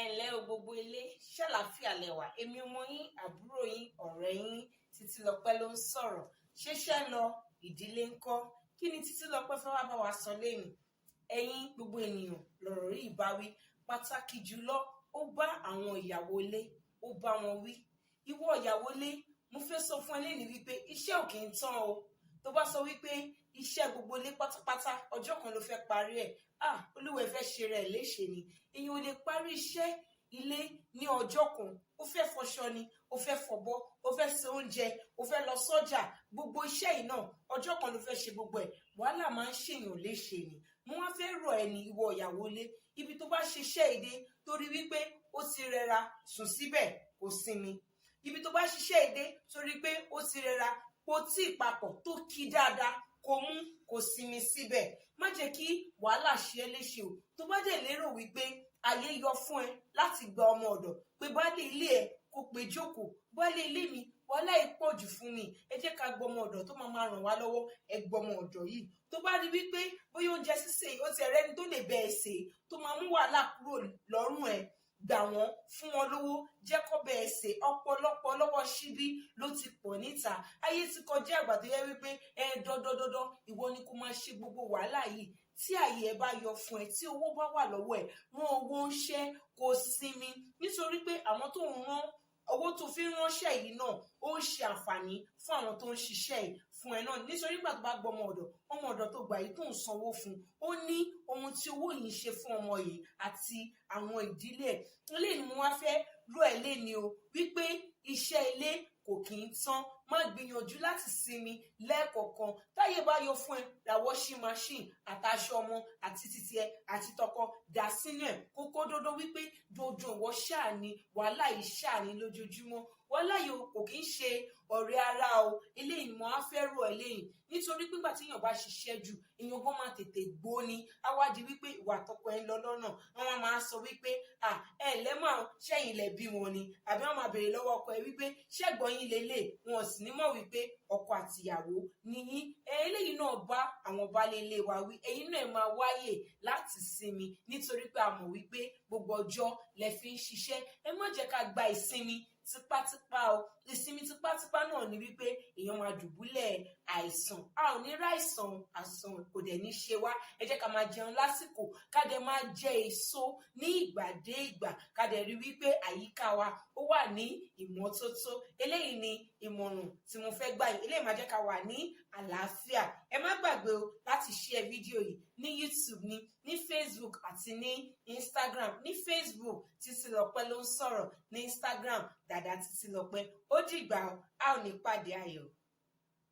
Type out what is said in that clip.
Ẹ̀ǹlẹ́ o gbogbo ilé, ṣàlàáfíà lẹ́wà. Èmi ọmọ yín, àbúrò yín, ọ̀rẹ́ yín, Títílọpẹ́ ló ń sọ̀rọ̀. Ṣéṣẹ́ lọ, ìdílé ńkọ́? Kí ni Títílọpẹ́ fẹ́ wá bá wa sọ lẹ́yìn? Ẹ̀yin gbogbo ènìyàn lọ̀rọ̀ rí ìbáwí. Pàtàkì jùlọ, ó bá àwọn ìyàwó ilé, ó bá wọn wí. Ìwọ ìyàwó ilé, mo fẹ́ sọ fún ẹ lẹ́yìn wípé iṣẹ́ ò kì í tán o. Tó bá sọ wípé iṣẹ́ gbogbo ilé pátápátá ọjọ́ kan ló fẹ́ parí ẹ̀, Olúwa fẹ́ ṣe rẹ̀ léṣe ni. Èèyàn ò lè parí iṣẹ́ ilé ní ọjọ́ kan. Ó fẹ́ fọṣọ ni, ó fẹ́ fọ̀bọ́, ó fẹ́ ṣe oúnjẹ, ó fẹ́ lọ sọ́jà. Gbogbo iṣẹ́ yìí náà ọjọ́ kan ló fẹ́ ṣe gbogbo ẹ̀. Wàhálà máa ń ṣèyàn léṣe ni. Mo wá fẹ́ rọ̀ ẹ́ ní ìwọ ìyàwó ilé, ibi tó bá ṣiṣẹ́ èdè torí wípé ó ti rẹra sùn síbẹ̀ kò sinmi. Ibi tó bá ṣiṣẹ́ èdè torí pé ó ti rẹra kò tí ì papọ̀ tó kí dáadáa kò mú kò sinmi síbẹ̀. Má jẹ́ kí wàhálà ṣe ẹ́ léṣe o. Tó bá dẹ̀ lérò wípé ayé yọ fún ẹ láti gba ọmọ ọ̀dọ̀, pé baálé ilé ẹ kò pé jókòó, baálé ilé mi wàhálà yìí pọ̀ jù fún mi, ẹ jẹ́ ká gbọmọ ọ̀dọ̀ tó máa ràn wá lọ́wọ́, ẹ gbọmọ ọ̀dọ̀ yìí. Tó bá rí wípé bóyá oúnjẹ sísè ó ti ẹ̀rẹ́ni tó lè bẹ ẹ̀ sè tó máa mú wàhálà kúrò lọ́rùn ẹ̀, gbà wọ́n fún wọn lówó, jẹ́ kó bẹ ẹ̀ sè. Ọ̀pọ̀lọpọ̀ lọ́wọ́ síbí ló ti pọ̀ níta. Ayé ti kọjá àgbà tó yẹ wípé dandan ìwọ ni kó máa ṣe gbogbo wàhálà yìí. Tí àyè ẹ bá yọ fún ẹ, tí owó bá wà lọ́wọ́ ẹ, rán owó ń ṣẹ́ kó sinmi, nítorí pé àwọn tó ń rán owó tó fi ń ránṣẹ́ yìí náà ó ń ṣe àǹfààní fún àwọn tó ń ṣiṣẹ́ yìí fún ẹ náà. Nítorí nígbà tó bá gbọ́ ọmọ ọ̀dọ̀ tó gbà yìí tó ń sanwó fún, ó ní ohun tí owó yìí ń ṣe fún ọmọ yìí àti àwọn ìdílé ẹ̀. Eléyìí ni mo wá fẹ́ rọ̀ ẹ́ léni o, wípé iṣẹ́ ilé kò kì í tán. Má gbìyànjú láti sinmi lẹ́ẹ̀kọ̀ọ̀kan. Táyé bá yọ fún ẹ, ra washing machine àtàṣọ ọmọ àti títí ẹ àti tọkọ dà sínú ẹ̀. Kókó dodo wípé dodo ìwọ ṣáà ni wàhálà yìí ṣáà ni lójoojúmọ́. Wàhálà yìí kò kì í ṣe ọ̀rẹ́ ara o. Eléyìí mo á fẹ́ rọ̀ ẹ́ lẹ́yìn, nítorí pé nígbà tí èèyàn bá ṣiṣẹ́ jù, èèyàn gan máa tètè gbó ni. Á wá di wípé ìwà àtọkọ ẹ ń lọ lọ́nà. Wọ́n máa sọ wípé ẹ lẹ́mọ̀ ṣẹ́yìn lẹ̀ bí wọn ni, àbí wọ́n máa béèrè lọ́wọ́ ọkọ ẹ wípé ṣẹ́gbọ́n yín lélẹ̀, wọn ò sì ní mọ̀ wípé ọkọ àtìyàwó ni yín. Eléyìí náà bá àwọn baálé ilé wa wí. Ẹ̀yin náà máa wáyè láti sinmi, nítorí pé a mọ̀ wípé gbogbo ọjọ́ lẹ fi ń ṣiṣẹ́. Ẹ má jẹ́ ká gba ìsinmi tipátipá o. Ìsinmi tipátipá náà ni wípé èèyàn máa dùbúlẹ̀ àìsàn. A ò ní ráìsàn, àìsàn kò dẹ̀ ní ṣe wá. Ẹ jẹ́ ká máa jẹun lásìkò, ká dẹ̀ máa jẹ èso ní ìgbà dé ìgbà, ká dẹ̀ rí wípé àyíká wa ó wà ní ìmọ́tótó. Eléyìí ni ìmọ̀ràn tí mo fẹ́ gbà yín. Eléyìí máa jẹ́ ká wà ní àlàáfíà. Ẹ má gbàgbé o láti share fídíò yìí ní YouTube ni, ní Facebook àti ní Instagram. Ní Facebook Títílọpẹ́ ló ń sọ̀rọ̀, ní Instagram Dàda Títílọpẹ́. Ó dìgbà o, a ò ní pàdé ayọ̀.